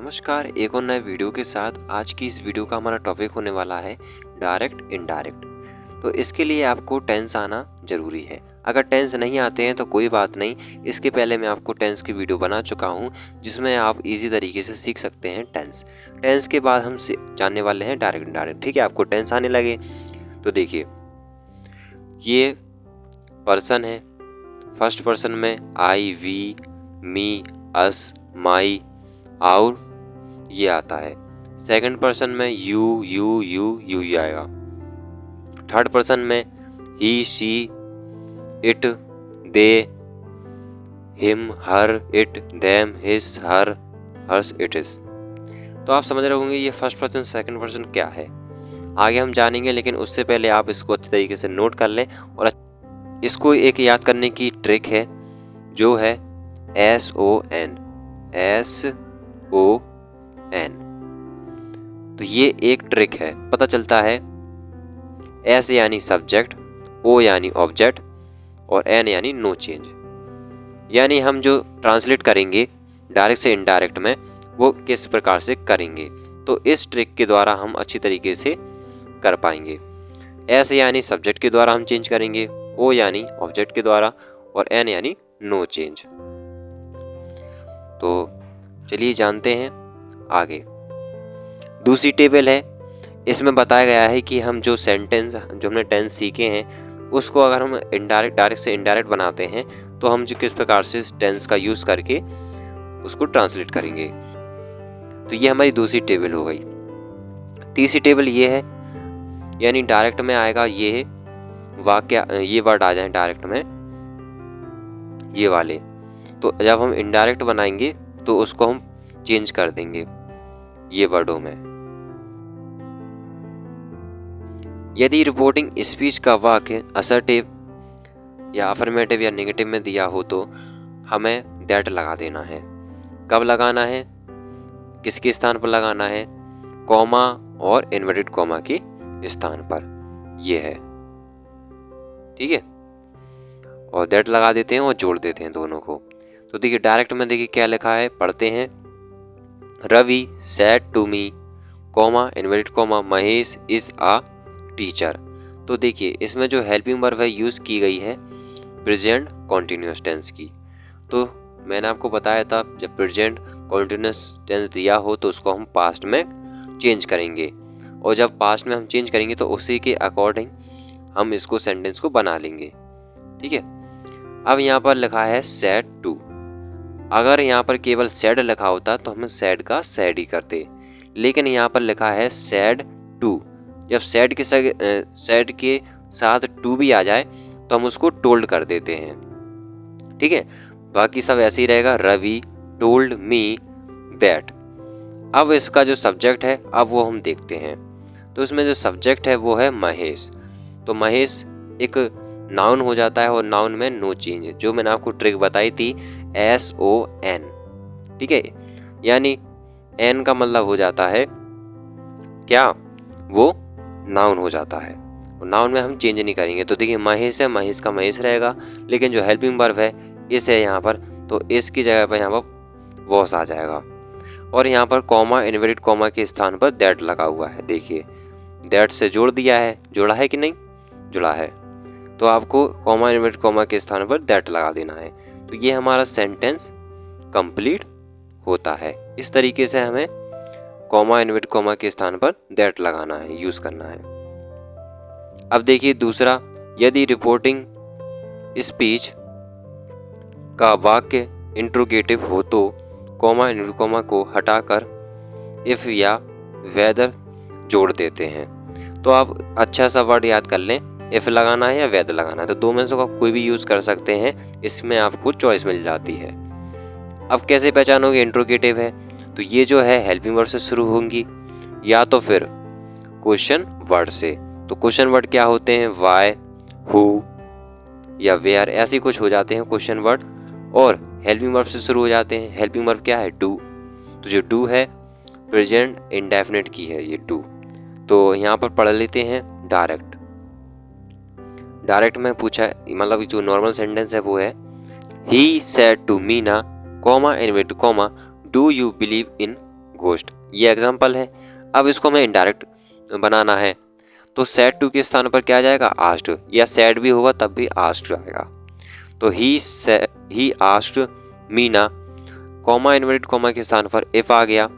नमस्कार, एक और नए वीडियो के साथ आज की इस वीडियो का हमारा टॉपिक होने वाला है डायरेक्ट इनडायरेक्ट। तो इसके लिए आपको टेंस आना ज़रूरी है। अगर टेंस नहीं आते हैं तो कोई बात नहीं, इसके पहले मैं आपको टेंस की वीडियो बना चुका हूं जिसमें आप इजी तरीके से सीख सकते हैं टेंस। टेंस के बाद हम जानने वाले हैं डायरेक्ट इनडायरेक्ट। ठीक है, आपको टेंस आने लगे तो देखिए, ये पर्सन है। फर्स्ट पर्सन में आई, वी, मी, अस, माई, आउर ये आता है। सेकंड पर्सन में यू आएगा। थर्ड पर्सन में he, she, it, they, him, her, it, them, his, hers, it is. तो आप समझ रहे होंगे ये फर्स्ट पर्सन सेकंड पर्सन क्या है, आगे हम जानेंगे, लेकिन उससे पहले आप इसको अच्छे तरीके से नोट कर लें। और इसको एक याद करने की ट्रिक है जो है SON। तो ये एक ट्रिक है, पता चलता है S यानी सब्जेक्ट, O यानी ऑब्जेक्ट और N यानी नो चेंज। यानी हम जो ट्रांसलेट करेंगे डायरेक्ट से इनडायरेक्ट में वो किस प्रकार से करेंगे, तो इस ट्रिक के द्वारा हम अच्छी तरीके से कर पाएंगे। S यानी सब्जेक्ट के द्वारा हम चेंज करेंगे, O यानी ऑब्जेक्ट के द्वारा और N यानी नो चेंज। तो चलिए जानते हैं आगे। दूसरी टेबल है, इसमें बताया गया है कि हम जो सेंटेंस जो हमने टेंस सीखे हैं उसको अगर हम डायरेक्ट से इनडायरेक्ट बनाते हैं तो हम जो किस प्रकार से टेंस का यूज़ करके उसको ट्रांसलेट करेंगे। तो ये हमारी दूसरी टेबल हो गई। तीसरी टेबल ये है, यानी डायरेक्ट में आएगा ये वाक्य, ये वर्ड आ जाए डायरेक्ट में ये वाले, तो जब हम इनडायरेक्ट बनाएंगे तो उसको हम चेंज कर देंगे ये वर्डों में। यदि रिपोर्टिंग स्पीच का वाक्य असर्टिव या अफर्मेटिव या नेगेटिव में दिया हो तो हमें दैट लगा देना है। कब लगाना है, किसके स्थान पर लगाना है, कॉमा और इन्वर्टेड कॉमा के स्थान पर, ये है। ठीक है, और दैट लगा देते हैं और जोड़ देते हैं दोनों को। तो देखिए डायरेक्ट में देखिए क्या लिखा है, पढ़ते हैं। Ravi said to me, comma inverted comma, Mahesh is a teacher. तो देखिए इसमें जो हेल्पिंग वर्ब है यूज़ की गई है प्रेजेंट कॉन्टिन्यूस टेंस की। तो मैंने आपको बताया था जब प्रेजेंट कॉन्टिन्यूस टेंस दिया हो तो उसको हम पास्ट में चेंज करेंगे, और जब पास्ट में हम चेंज करेंगे तो उसी के अकॉर्डिंग हम इसको सेंटेंस को बना लेंगे। ठीक है, अब यहाँ पर लिखा है सेड टू। अगर यहाँ पर केवल सेड लिखा होता तो हम सेड का सेड ही करते, लेकिन यहाँ पर लिखा है सेड टू। जब सेड के साथ टू भी आ जाए तो हम उसको टोल्ड कर देते हैं। ठीक है, बाकी सब ऐसे ही रहेगा, रवि टोल्ड मी दैट। अब इसका जो सब्जेक्ट है अब वो हम देखते हैं। तो इसमें जो सब्जेक्ट है वो है महेश। तो महेश एक नाउन हो जाता है और नाउन में नो चेंज, जो मैंने आपको ट्रिक बताई थी SON। ठीक है, यानी N का मतलब हो जाता है क्या, वो नाउन हो जाता है, और नाउन में हम चेंज नहीं करेंगे। तो देखिए महेश है, महेश का महेश रहेगा, लेकिन जो हेल्पिंग वर्ब है इस है यहाँ पर, तो इसकी जगह पर यहाँ पर वॉस आ जाएगा। और यहाँ पर कॉमा इन्वर्टेड कॉमा के स्थान पर दैट लगा हुआ है। देखिए दैट से जोड़ दिया है, जोड़ा है कि नहीं, जुड़ा है। तो आपको कॉमा इन्वर्टेड कॉमा के स्थान पर दैट लगा देना है। तो ये हमारा सेंटेंस कंप्लीट होता है। इस तरीके से हमें कॉमा इन्वर्टेड कॉमा के स्थान पर दैट लगाना है, यूज करना है। अब देखिए दूसरा, यदि रिपोर्टिंग स्पीच का वाक्य इंट्रोगेटिव हो तो कॉमा इन्वर्टेड कॉमा को हटाकर इफ या वेदर जोड़ देते हैं। तो आप अच्छा सा वर्ड याद कर लें, इफ लगाना है या वेदर लगाना है, तो दो में से आप कोई भी यूज कर सकते हैं, इसमें आपको चॉइस मिल जाती है। अब कैसे पहचानोगे इंट्रोगेटिव है, तो ये जो है हेल्पिंग वर्ड से शुरू होंगी या तो फिर क्वेश्चन वर्ड से। तो क्वेश्चन वर्ड क्या होते हैं, वाई, हु या वेयर, ऐसे कुछ हो जाते हैं क्वेश्चन वर्ड, और हेल्पिंग वर्ब से शुरू हो जाते हैं। हेल्पिंग वर्ब क्या है, डू। तो जो डू है प्रेजेंट इंडेफिनिट की है ये डू। तो यहाँ पर पढ़ लेते हैं डायरेक्ट। डायरेक्ट में पूछा, मतलब जो नॉर्मल सेंटेंस है वो है, he said to Meena, comma inverted comma, do you believe in ghost. ये एग्जाम्पल है। अब इसको हमें इनडायरेक्ट बनाना है तो सेड टू के स्थान पर क्या आ जाएगा, आस्क्ड, या सेड भी होगा तब भी आस्क्ड आएगा। तो he asked Meena, comma inverted comma के स्थान पर इफ आ गया,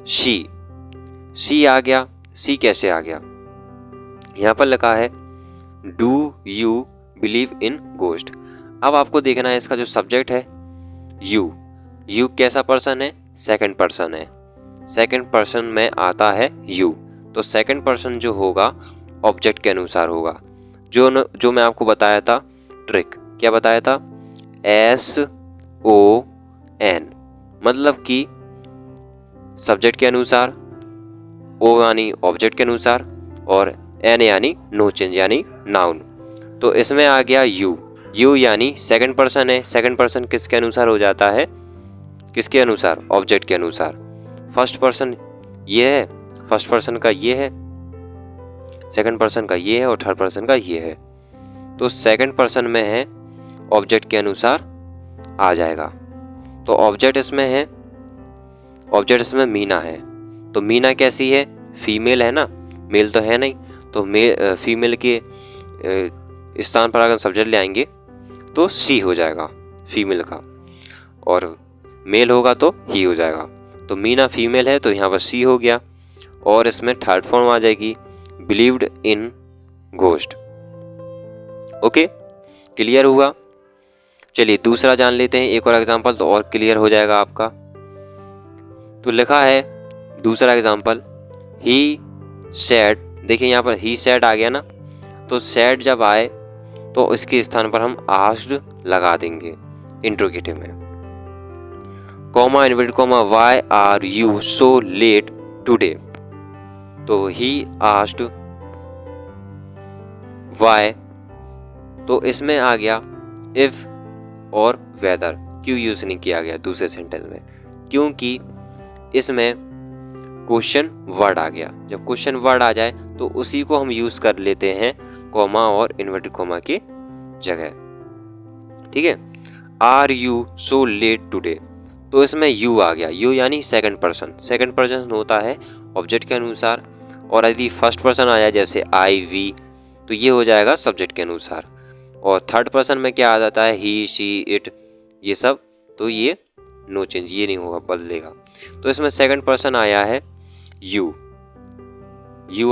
शी आ गया। सी कैसे आ गया, यहाँ पर लिखा है do you believe in ghost. अब आपको देखना है इसका जो सब्जेक्ट है यू कैसा पर्सन है, सेकंड पर्सन है, सेकंड पर्सन में आता है यू, तो सेकंड पर्सन जो होगा ऑब्जेक्ट के अनुसार होगा। जो मैं आपको बताया था ट्रिक, क्या बताया था, SON, मतलब कि सब्जेक्ट के अनुसार, O यानी ऑब्जेक्ट के अनुसार, और N यानी नो चेंज यानी नाउन। तो इसमें आ गया यू यानी सेकंड पर्सन है। सेकंड पर्सन किसके अनुसार हो जाता है, किसके अनुसार, ऑब्जेक्ट के अनुसार। फर्स्ट पर्सन ये है, फर्स्ट पर्सन का ये है, सेकंड पर्सन का ये है और थर्ड पर्सन का ये है। तो सेकंड पर्सन में है, ऑब्जेक्ट के अनुसार आ जाएगा। तो ऑब्जेक्ट इसमें है, ऑब्जेक्ट इसमें मीना है। तो मीना कैसी है, फीमेल है ना, मेल तो है नहीं, तो फीमेल के स्थान पर अगर सब्जेक्ट ले आएंगे तो सी हो जाएगा फीमेल का, और मेल होगा तो ही हो जाएगा। तो मीना फीमेल है तो यहाँ पर सी हो गया, और इसमें थर्ड फॉर्म आ जाएगी believed in ghost. Okay, clear हुआ। चलिए दूसरा जान लेते हैं, एक और एग्जांपल तो और क्लियर हो जाएगा आपका। तो लिखा है दूसरा एग्जांपल, ही सैड। देखिए यहाँ पर ही सैड आ गया ना, तो सैड जब आए तो इसके स्थान पर हम आस्क्ड लगा देंगे इंट्रोगेटिव में। Comma inverted comma why are you so late today. तो ही आस्क्ड व्हाई, तो इसमें आ गया इफ और वेदर। क्यों यूज नहीं किया गया दूसरे सेंटेंस में, क्योंकि इसमें क्वेश्चन वर्ड आ गया। जब क्वेश्चन वर्ड आ जाए तो उसी को हम यूज कर लेते हैं कॉमा और इन्वर्टेड कॉमा की जगह। ठीक है, are you so late today, तो इसमें यू आ गया। यू यानी सेकंड पर्सन, सेकंड पर्सन होता है ऑब्जेक्ट के अनुसार, और यदि फर्स्ट पर्सन आ जाए जैसे आई वी तो ये हो जाएगा सब्जेक्ट के अनुसार। और थर्ड पर्सन में क्या आ जाता है, ही शी इट, ये सब, तो ये नो चेंज, ये नहीं होगा, बदलेगा। तो इसमें सेकंड पर्सन आया है यू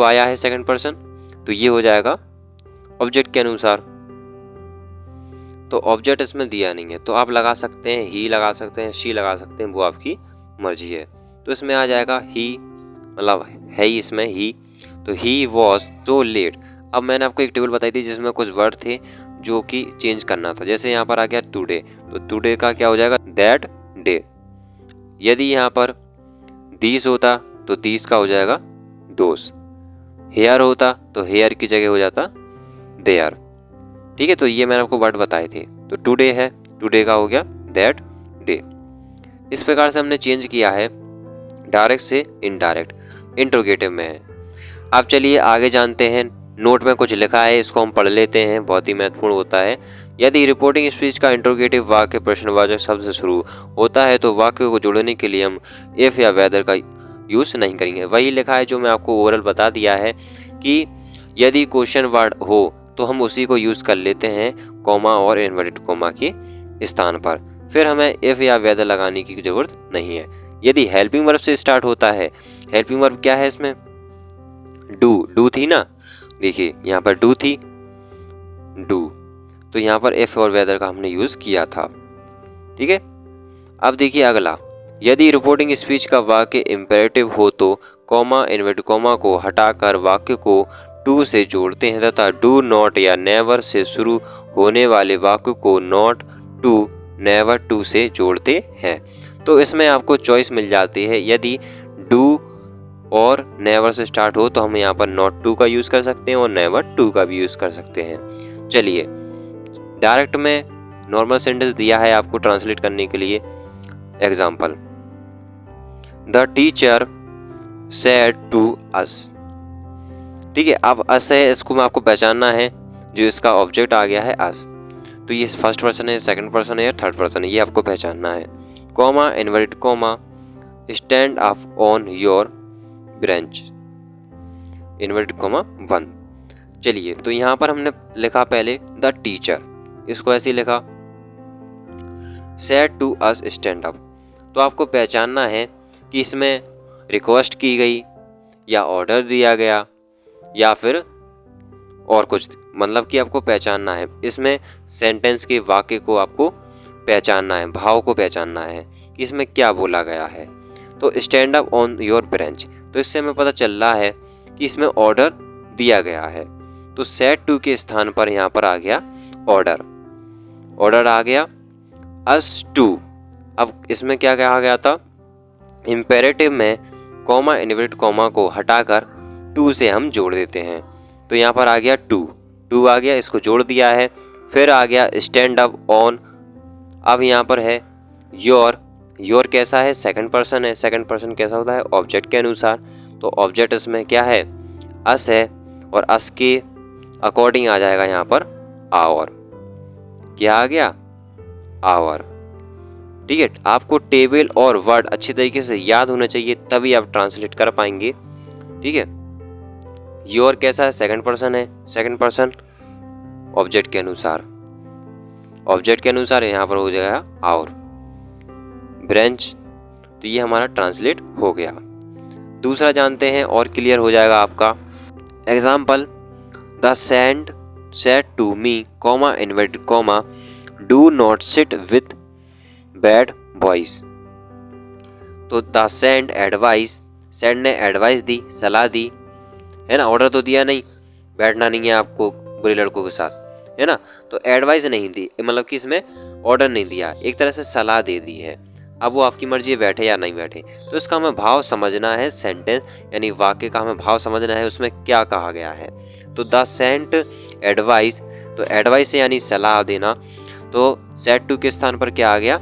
आया है सेकंड पर्सन, तो ये हो जाएगा ऑब्जेक्ट के अनुसार। तो ऑब्जेक्ट इसमें दिया नहीं है, तो आप लगा सकते हैं ही लगा सकते हैं, शी लगा सकते हैं, वो आपकी मर्जी है। तो इसमें आ जाएगा ही, मतलब है ही इसमें ही, तो ही वॉज सो लेट। अब मैंने आपको एक टेबल बताई थी जिसमें कुछ वर्ड थे जो कि चेंज करना था। जैसे यहाँ पर आ गया टुडे, तो टुडे का क्या हो जाएगा, दैट डे। यदि यहाँ पर दीस होता तो दीस का हो जाएगा दोस। हेयर होता तो हेयर की जगह हो जाता देयर। ठीक है, तो ये मैंने आपको वर्ड बताए थे। तो टुडे है, टुडे का हो गया दैट डे। इस प्रकार से हमने चेंज किया है डायरेक्ट से इनडायरेक्ट, इंट्रोगेटिव में है। अब चलिए आगे जानते हैं। नोट में कुछ लिखा है, इसको हम पढ़ लेते हैं, बहुत ही महत्वपूर्ण होता है। यदि रिपोर्टिंग स्पीच का इंट्रोगेटिव वाक्य प्रश्नवाचक शब्द से शुरू होता है तो वाक्य को जोड़ने के लिए हम इफ या वेदर का यूज नहीं करेंगे। वही लिखा है जो मैं आपको ओवरऑल बता दिया है कि यदि क्वेश्चन वर्ड हो तो हम उसी को यूज कर लेते हैं कॉमा और इन्वर्टेड कॉमा के स्थान पर, फिर हमें इफ या वेदर लगाने की जरूरत नहीं है। यदि हेल्पिंग वर्ब से स्टार्ट होता है, हेल्पिंग वर्ब क्या है इसमें, डू थी ना, देखिए यहाँ पर डू थी, डू, तो यहाँ पर इफ और वेदर का हमने यूज किया था। ठीक है, अब देखिए अगला, यदि रिपोर्टिंग स्पीच का वाक्य इंपेरेटिव हो तो कॉमा इन्वर्टेड कॉमा को हटाकर वाक्य को टू से जोड़ते हैं तथा डू नॉट या नेवर से शुरू होने वाले वाक्य को नॉट टू, नेवर टू से जोड़ते हैं। तो इसमें आपको चॉइस मिल जाती है, यदि डू और नेवर से स्टार्ट हो तो हम यहाँ पर नॉट टू का यूज़ कर सकते हैं और नेवर टू का भी यूज़ कर सकते हैं। चलिए डायरेक्ट में नॉर्मल सेंटेंस दिया है आपको ट्रांसलेट करने के लिए। Example, the teacher said to us. ठीक है, अब अस है, इसको मैं आपको पहचानना है, जो इसका ऑब्जेक्ट आ गया है अस, तो ये फर्स्ट पर्सन है, सेकंड पर्सन है या थर्ड पर्सन है, ये आपको पहचानना है। Comma inverted comma stand up on your bench inverted comma 1। चलिए, तो यहाँ पर हमने लिखा पहले द टीचर, इसको ऐसे लिखा said to us stand up. तो आपको पहचानना है कि इसमें रिक्वेस्ट की गई या ऑर्डर दिया गया या फिर और कुछ, मतलब कि आपको पहचानना है। इसमें सेंटेंस के वाक्य को आपको पहचानना है, भाव को पहचानना है कि इसमें क्या बोला गया है। तो stand up on your bench, तो इससे हमें पता चल रहा है कि इसमें ऑर्डर दिया गया है। तो सेड टू के स्थान पर यहाँ पर आ गया ऑर्डर आ गया अस टू। अब इसमें क्या कहा गया था, इम्पेरेटिव में कॉमा इन्वर्टेड कॉमा को हटाकर टू से हम जोड़ देते हैं। तो यहाँ पर आ गया टू आ गया, इसको जोड़ दिया है। फिर आ गया स्टैंड अप ऑन। अब यहाँ पर है योर कैसा है, सेकंड पर्सन है। सेकंड पर्सन कैसा होता है, ऑब्जेक्ट के अनुसार। तो ऑब्जेक्ट इसमें क्या है, अस है, और अस के अकॉर्डिंग आ जाएगा यहाँ पर आवर। क्या आ गया, आवर। ठीक है, आपको टेबल और वर्ड अच्छी तरीके से याद होना चाहिए, तभी आप ट्रांसलेट कर पाएंगे। ठीक है, योर कैसा है, सेकंड पर्सन है। सेकंड पर्सन ऑब्जेक्ट के अनुसार यहाँ पर हो जाएगा आवर। ब्रेंच, तो ये हमारा ट्रांसलेट हो गया। दूसरा जानते हैं और क्लियर हो जाएगा आपका। Example, the said to me comma inverted comma do not sit with bad boys. तो द सेंड एडवाइस, सेंड ने एडवाइस दी, सलाह दी, है ना, ऑर्डर तो दिया नहीं, बैठना नहीं है आपको बुरे लड़कों के साथ, है ना। तो एडवाइस नहीं दी, मतलब कि इसमें ऑर्डर नहीं दिया, एक तरह से सलाह दे दी है। अब वो आपकी मर्जी है बैठे या नहीं बैठे। तो इसका हमें भाव समझना है, सेंटेंस यानी वाक्य का हमें भाव समझना है, उसमें क्या कहा गया है। तो द सेंट एडवाइस, तो एडवाइस यानी सलाह देना। तो सेड टू के स्थान पर क्या आ गया,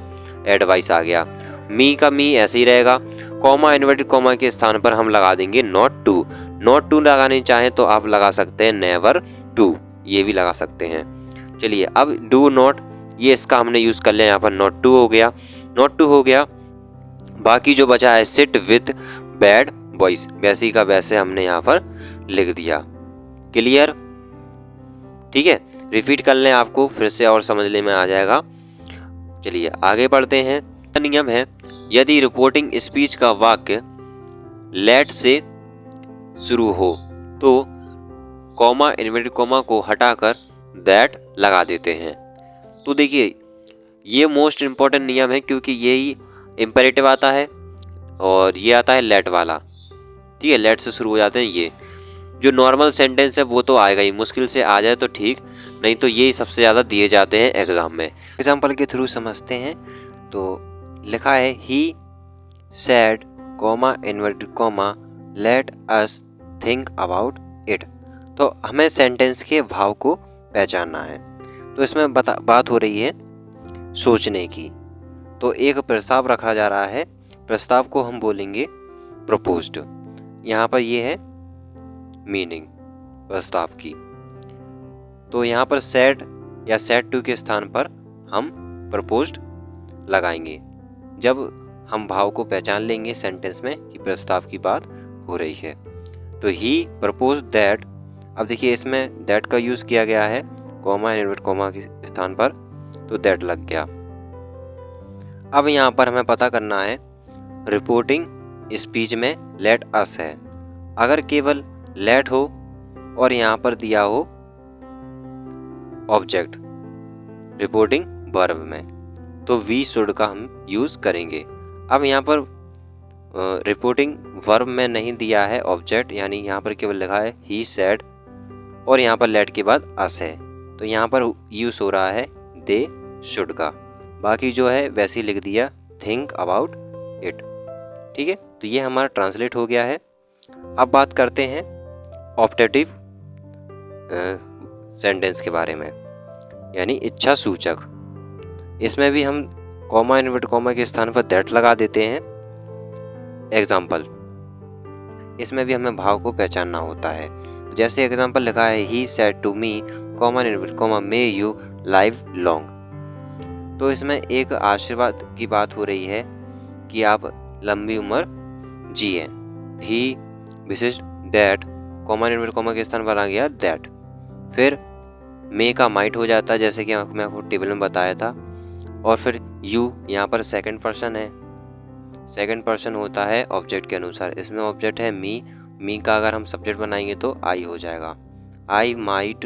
एडवाइस आ गया। मी का मी ऐसे ही रहेगा। कॉमा इन्वर्टेड कॉमा के स्थान पर हम लगा देंगे नॉट टू। नॉट टू लगाने चाहें तो आप लगा सकते हैं नेवर टू, ये भी लगा सकते हैं। चलिए, अब डू नॉट, ये इसका हमने यूज कर लिया, यहाँ पर नॉट टू हो गया। बाकी जो बचा है सिट विद बैड बॉयज, वैसी का वैसे हमने यहाँ पर लिख दिया। क्लियर, ठीक है, रिपीट कर लें आपको फिर से और समझने में आ जाएगा। चलिए आगे बढ़ते हैं। नियम है, यदि रिपोर्टिंग स्पीच का वाक्य लेट से शुरू हो तो कॉमा इन्वर्टेड कॉमा को हटाकर दैट लगा देते हैं। तो देखिए, ये मोस्ट इम्पॉर्टेंट नियम है, क्योंकि यही इम्पेरेटिव आता है और ये आता है लेट वाला। ठीक है, लेट से शुरू हो जाते हैं। ये जो नॉर्मल सेंटेंस है वो तो आएगा ही, मुश्किल से आ जाए तो ठीक, नहीं तो ये सबसे ज़्यादा दिए जाते हैं एग्जाम में। एग्जाम्पल के थ्रू समझते हैं। तो लिखा है he said comma inverted comma let us think about it. तो हमें सेंटेंस के भाव को पहचानना है। तो इसमें बात हो रही है सोचने की। तो एक प्रस्ताव रखा जा रहा है, प्रस्ताव को हम बोलेंगे प्रपोज्ड। यहाँ पर ये है मीनिंग प्रस्ताव की। तो यहाँ पर सेड या सेड टू के स्थान पर हम प्रपोज्ड लगाएंगे जब हम भाव को पहचान लेंगे सेंटेंस में कि प्रस्ताव की बात हो रही है। तो ही प्रपोज दैट, अब देखिए इसमें दैट का यूज़ किया गया है कॉमा इन्वर्टेड कॉमा के स्थान पर, तो दैट लग गया। अब यहाँ पर हमें पता करना है रिपोर्टिंग स्पीच में लेट अस है। अगर केवल लेट हो और यहाँ पर दिया हो ऑब्जेक्ट रिपोर्टिंग वर्ब में, तो वी शुड का हम यूज़ करेंगे। अब यहाँ पर रिपोर्टिंग वर्ब में नहीं दिया है ऑब्जेक्ट, यानी यहाँ पर केवल लिखा है ही सेड और यहाँ पर लेट के बाद अस है, तो यहाँ पर यूज़ हो रहा है दे शुड का। बाकी जो है वैसे ही लिख दिया थिंक अबाउट इट। ठीक है, तो ये हमारा ट्रांसलेट हो गया है। अब बात करते हैं ऑप्टेटिव सेंटेंस के बारे में, यानी इच्छा सूचक। इसमें भी हम कॉमा इन्वर्टेड कॉमा के स्थान पर दैट लगा देते हैं। एग्जाम्पल, इसमें भी हमें भाव को पहचानना होता है। जैसे एग्जाम्पल लिखा है he said to me comma inverted comma may you live long. तो इसमें एक आशीर्वाद की बात हो रही है कि आप लंबी उम्र जिए। ही विशिष्ट दैट, कॉमा इन्वर्टेड कॉमा के स्थान पर आ गया दैट। फिर मे का माइट हो जाता है, जैसे कि मैं आपको टेबल में बताया था। और फिर यू यहाँ पर सेकंड पर्सन है, सेकंड पर्सन होता है ऑब्जेक्ट के अनुसार। इसमें ऑब्जेक्ट है मी का अगर हम सब्जेक्ट बनाएंगे तो आई हो जाएगा, आई माइट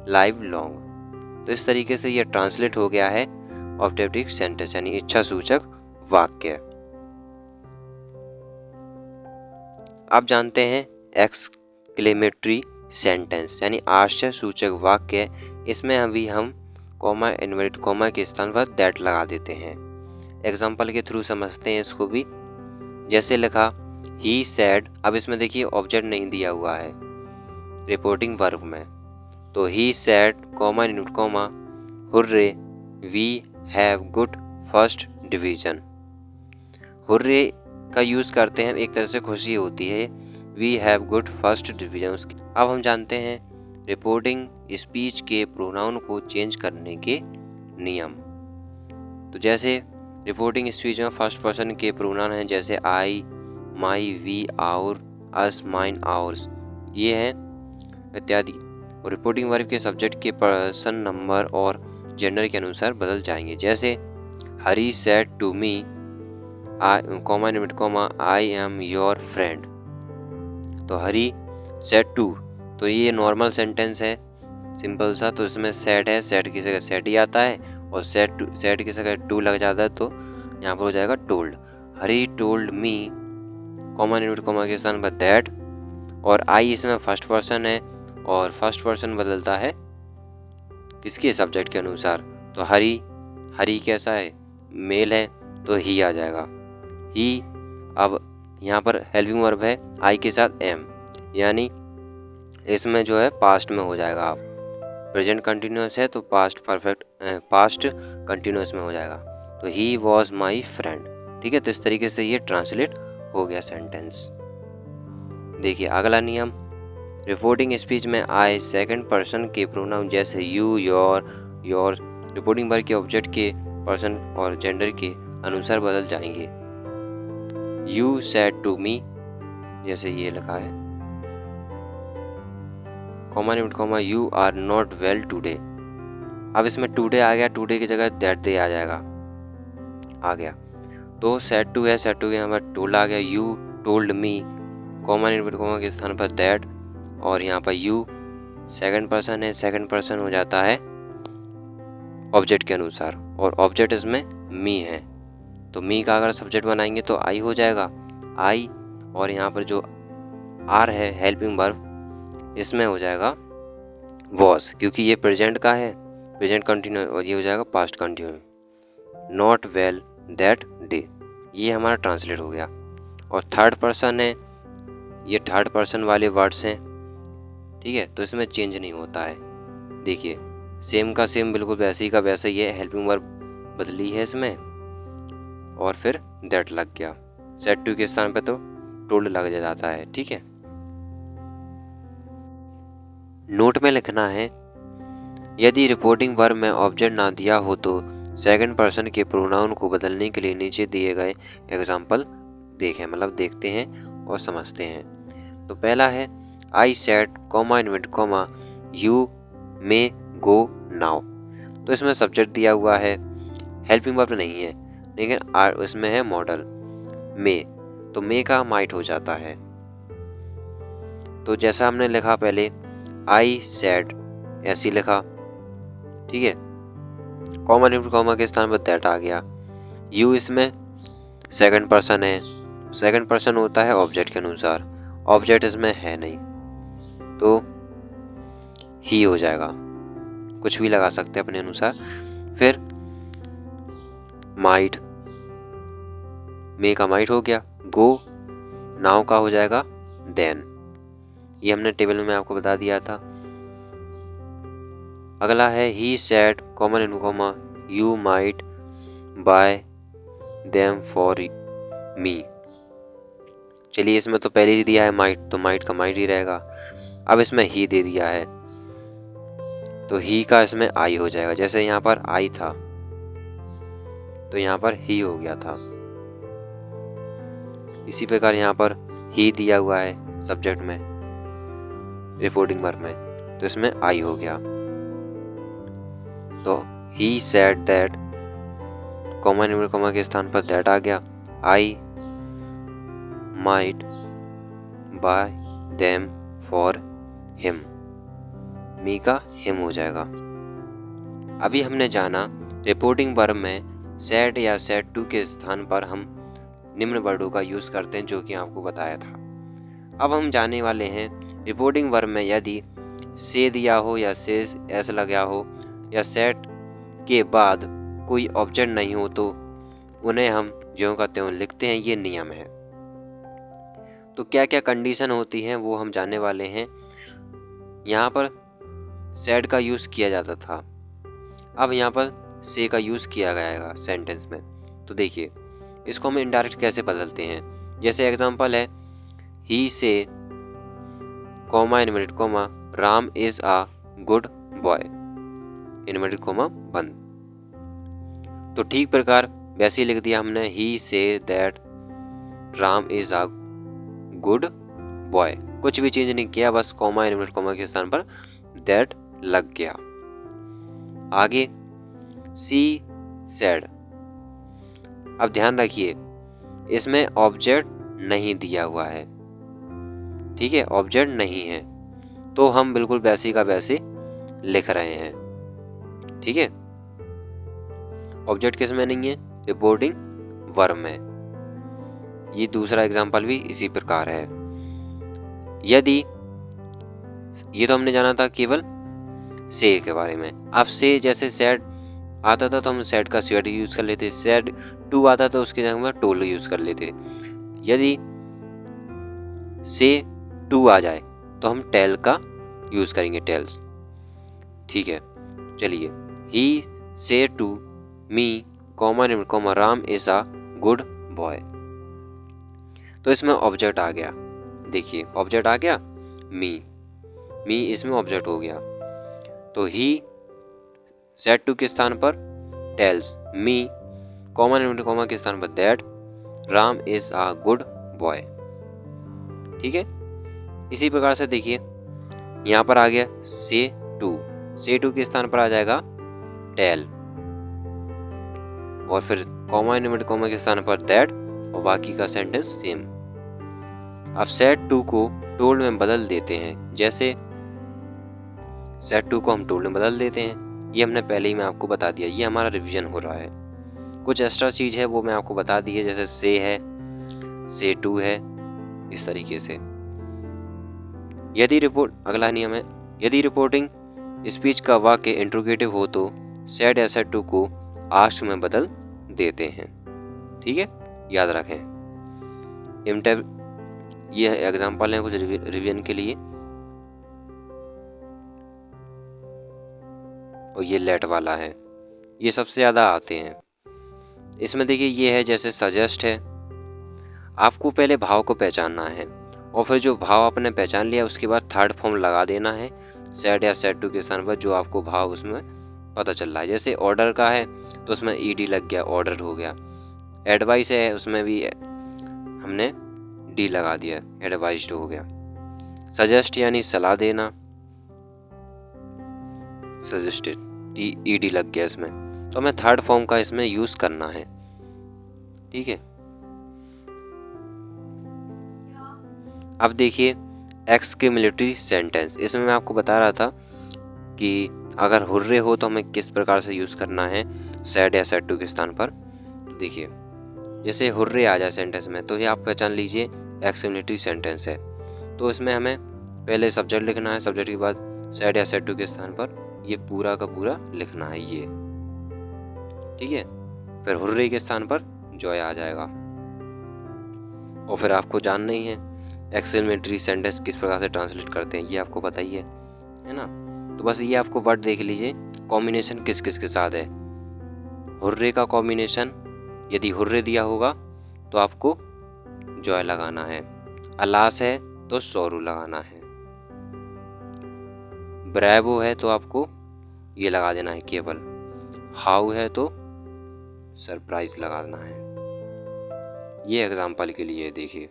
लाइव लॉन्ग। तो इस तरीके से ये ट्रांसलेट हो गया है ऑब्जेक्टिव सेंटेंस यानी इच्छा सूचक वाक्य। अब जानते हैं एक्सक्लेमेटरी सेंटेंस यानी आश्चर्य सूचक वाक्य। इसमें अभी हम कॉमा इन्वर्टेड कॉमा के स्थान पर दैट लगा देते हैं। एग्जाम्पल के थ्रू समझते हैं इसको भी। जैसे लिखा ही सैड, अब इसमें देखिए ऑब्जेक्ट नहीं दिया हुआ है रिपोर्टिंग वर्ब में, तो he said comma inverted comma hurrah we have good first division. Hurrah का यूज़ करते हैं, एक तरह से खुशी होती है, we have good first division उसकी। अब हम जानते हैं रिपोर्टिंग स्पीच के प्रोनाउन को चेंज करने के नियम। तो जैसे रिपोर्टिंग स्पीच में फर्स्ट पर्सन के प्रोनाउन हैं, जैसे I, my, we, our, us, mine, ours, ये हैं इत्यादि। और रिपोर्टिंग वर्ब के सब्जेक्ट के पर्सन नंबर और जेंडर के अनुसार बदल जाएंगे। जैसे Hari said to me comma inverted comma I am your friend. तो हरी सेड टू, तो ये नॉर्मल सेंटेंस है सिंपल सा, तो इसमें सेड है, सेड की जगह सेड ही आता है, और सेड की जगह टू लग जाता है, तो यहाँ पर हो जाएगा told. Hari told me comma inverted comma के स्थान पर दैट। और आई इसमें फर्स्ट पर्सन है और फर्स्ट पर्सन बदलता है किसके सब्जेक्ट के अनुसार। तो हरी कैसा है, मेल है, तो ही आ जाएगा ही। अब यहाँ पर हेल्पिंग वर्ब है आई के साथ एम, यानी इसमें जो है पास्ट में हो जाएगा। आप प्रेजेंट कंटिन्यूअस है तो पास्ट परफेक्ट पास्ट कंटिन्यूअस में हो जाएगा। तो ही वॉज माई फ्रेंड। ठीक है, तो इस तरीके से ये ट्रांसलेट हो गया सेंटेंस। देखिए अगला नियम, रिपोर्टिंग स्पीच में आए सेकंड पर्सन के प्रोनाउन जैसे यू, योर रिपोर्टिंग वर्ब के ऑब्जेक्ट के पर्सन और जेंडर के अनुसार बदल जाएंगे। यू सेड टू मी, जैसे ये लिखा है, comma inverted comma you are not well today. अब इसमें टुडे आ गया, टुडे की जगह दैट डे आ जाएगा, आ गया। तो सेड टू है, सेड टू के यहाँ पर टोल्ड आ गया, you told me comma inverted comma के स्थान पर दैट। और यहाँ पर यू सेकंड पर्सन है, सेकंड पर्सन हो जाता है ऑब्जेक्ट के अनुसार, और ऑब्जेक्ट इसमें मी है, तो मी का अगर सब्जेक्ट बनाएंगे तो आई हो जाएगा, आई। और यहाँ पर जो आर है हेल्पिंग वर्ब, इसमें हो जाएगा वॉज, क्योंकि ये प्रेजेंट का है, प्रेजेंट कंटिन्यू, और ये हो जाएगा past continue. Not well that day, ये हमारा ट्रांसलेट हो गया। और थर्ड पर्सन है, ये थर्ड पर्सन वाले वर्ड्स हैं, ठीक है, तो इसमें चेंज नहीं होता है। देखिए सेम का सेम बिल्कुल वैसे ही का वैसे ही है, हेल्पिंग वर्ब बदली है इसमें, और फिर दैट लग गया। सेड टू के स्थान पे तो टोल्ड लग जाता है। ठीक है, नोट में लिखना है, यदि रिपोर्टिंग वर्ब में ऑब्जेक्ट ना दिया हो तो सेकंड पर्सन के प्रोनाउन को बदलने के लिए नीचे दिए गए एग्जाम्पल देखें, मतलब देखते हैं और समझते हैं। तो पहला है I said comma inverted comma you may go now. तो इसमें सब्जेक्ट दिया हुआ है, हेल्पिंग वर्ब नहीं है, लेकिन इसमें है मॉडल मे, तो मे का माइट हो जाता है। तो जैसा हमने लिखा पहले आई सेड, ऐसी लिखा, ठीक है, कॉमा इन्वर्टेड कॉमा के स्थान पर दैट आ गया। यू इसमें सेकंड पर्सन है, सेकंड पर्सन होता है ऑब्जेक्ट के अनुसार, ऑब्जेक्ट इसमें है नहीं, तो ही हो जाएगा, कुछ भी लगा सकते हैं अपने अनुसार। फिर माइट, मे का माइट हो गया, गो नाउ का हो जाएगा देन, ये हमने टेबल में आपको बता दिया था। अगला है he said common in comma you might buy them for me. चलिए इसमें तो पहले ही दिया है माइट, तो माइट का माइट ही रहेगा। अब इसमें ही दे दिया है, तो ही का इसमें आई हो जाएगा, जैसे यहाँ पर आई था तो यहाँ पर ही हो गया था। इसी प्रकार यहाँ पर ही दिया हुआ है सब्जेक्ट में, रिपोर्टिंग वर्ब में, तो इसमें आई हो गया। तो he said that, comma inverted comma के स्थान पर दैट आ गया। I might buy them for him, me का हिम हो जाएगा। अभी हमने जाना रिपोर्टिंग वर्ब में सेड या सेड टू के स्थान पर हम निम्न वर्डों का यूज करते हैं, जो कि आपको बताया था। अब हम जाने वाले हैं रिपोर्टिंग वर्ब में यदि से दिया हो या से ऐसा लगा हो या सेट के बाद कोई ऑब्जेक्ट नहीं हो तो उन्हें हम ज्यों का त्यों लिखते हैं, ये नियम है। तो क्या क्या कंडीशन होती हैं वो हम जानने वाले हैं। यहाँ पर सेड का यूज़ किया जाता था, अब यहाँ पर से का यूज़ किया गया सेंटेंस में। तो देखिए इसको हम इनडायरेक्ट कैसे बदलते हैं। जैसे एग्जांपल है ही से comma inverted comma Ram is a good boy, inverted comma बंद। तो ठीक प्रकार वैसे ही लिख दिया हमने he said that Ram is a good boy, कुछ भी चेंज नहीं किया, बस कॉमा इनवर्टेड कॉमा के स्थान पर दैट लग गया। आगे सी सेड, अब ध्यान रखिए इसमें ऑब्जेक्ट नहीं दिया हुआ है, ठीक है, ऑब्जेक्ट नहीं है, तो हम बिल्कुल वैसे का वैसे लिख रहे हैं, ठीक है। ऑब्जेक्ट किस में नहीं है, रिपोर्टिंग वर्ब में। ये दूसरा एग्जांपल भी इसी प्रकार है। यदि ये तो हमने जाना था केवल से के बारे में, अब से जैसे सेड आता था तो हम सेड का सेड यूज कर लेते, सेड टू आता था उसके जगह में टोल यूज कर लेते। यदि से टू आ जाए तो हम टेल का यूज करेंगे, टेल्स, ठीक है। चलिए he said to me comma Ram is a good boy, तो इसमें ऑब्जेक्ट आ गया, देखिए ऑब्जेक्ट आ गया मी इसमें ऑब्जेक्ट हो गया। तो ही सेड टू के स्थान पर टेल्स मी कॉमा के स्थान पर that Ram is a good boy, ठीक है। इसी प्रकार से देखिए यहाँ पर आ गया से टू के स्थान पर आ जाएगा टेल, और फिर कॉमा इनवर्टेड कॉमा के स्थान पर दैट, और बाकी का सेंटेंस सेम। अब सेड टू को टोल्ड में बदल देते हैं, जैसे सेड टू को हम टोल्ड में बदल देते हैं, ये हमने पहले ही मैं आपको बता दिया, ये हमारा रिवीजन हो रहा है। कुछ एक्स्ट्रा चीज़ है वो मैं आपको बता दी है, जैसे से है, से टू है, इस तरीके से। अगला नियम है, यदि रिपोर्टिंग स्पीच का वाक्य इंट्रोगेटिव हो तो सेड या सेड टू को आस्क में बदल देते हैं, ठीक है, याद रखें। ये एग्जाम्पल है कुछ रिवीजन के लिए। और ये लेट वाला है, ये सबसे ज़्यादा आते हैं। इसमें देखिए ये है जैसे सजेस्ट है, आपको पहले भाव को पहचानना है और फिर जो भाव आपने पहचान लिया उसके बाद थर्ड फॉर्म लगा देना है सेड या सेड टू के स्थान पर जो आपको भाव उसमें पता चल रहा है। जैसे ऑर्डर का है तो उसमें ईडी लग गया, ऑर्डर हो गया। एडवाइस है उसमें भी हमने डी लगा दिया, एडवाइस्ड हो गया। सजेस्ट यानी सलाह देना, सजेस्टेड, ईडी लग गया इसमें, तो हमें थर्ड फॉर्म का इसमें यूज करना है, ठीक है। अब देखिए एक्सक्लेमेटरी सेंटेंस, इसमें मैं आपको बता रहा था कि अगर हुर्रे हो तो हमें किस प्रकार से यूज करना है सेड या सेड टू के स्थान पर। तो देखिए जैसे हुर्रे आ जाए सेंटेंस में तो ये आप पहचान लीजिए एक्सक्लेमेटरी सेंटेंस है। तो इसमें हमें पहले सब्जेक्ट लिखना है, सब्जेक्ट के बाद सेड या सेड टू के स्थान पर ये पूरा का पूरा लिखना है ये, ठीक है। फिर हुर्रे के स्थान पर जॉय आ जाएगा। और फिर आपको जानना ही है एक्सक्लेमेटरी सेंटेंस किस प्रकार से ट्रांसलेट करते हैं, ये आपको पता ही है ना। तो बस ये आपको वर्ड देख लीजिए कॉम्बिनेशन किस किस के साथ है। हुर्रे का कॉम्बिनेशन, यदि हुर्रे दिया होगा तो आपको जॉय लगाना है, अलास है तो सोरू लगाना है, ब्रेवो है तो आपको ये लगा देना है केवल, हाउ है तो सरप्राइज लगाना है। ये एग्जाम्पल के लिए देखिए,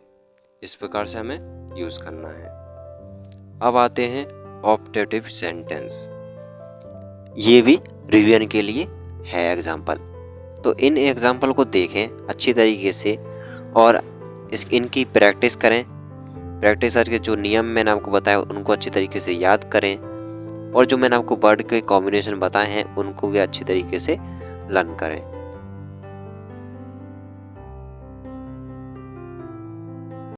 इस प्रकार से हमें यूज़ करना है। अब आते हैं ऑप्टेटिव सेंटेंस। ये भी रिवीजन के लिए है एग्जाम्पल। तो इन एग्जाम्पल को देखें अच्छी तरीके से और इनकी प्रैक्टिस करें। प्रैक्टिस करके जो नियम मैंने आपको बताया उनको अच्छी तरीके से याद करें, और जो मैंने आपको वर्ड के कॉम्बिनेशन बताए हैं उनको भी अच्छी तरीके से लर्न करें।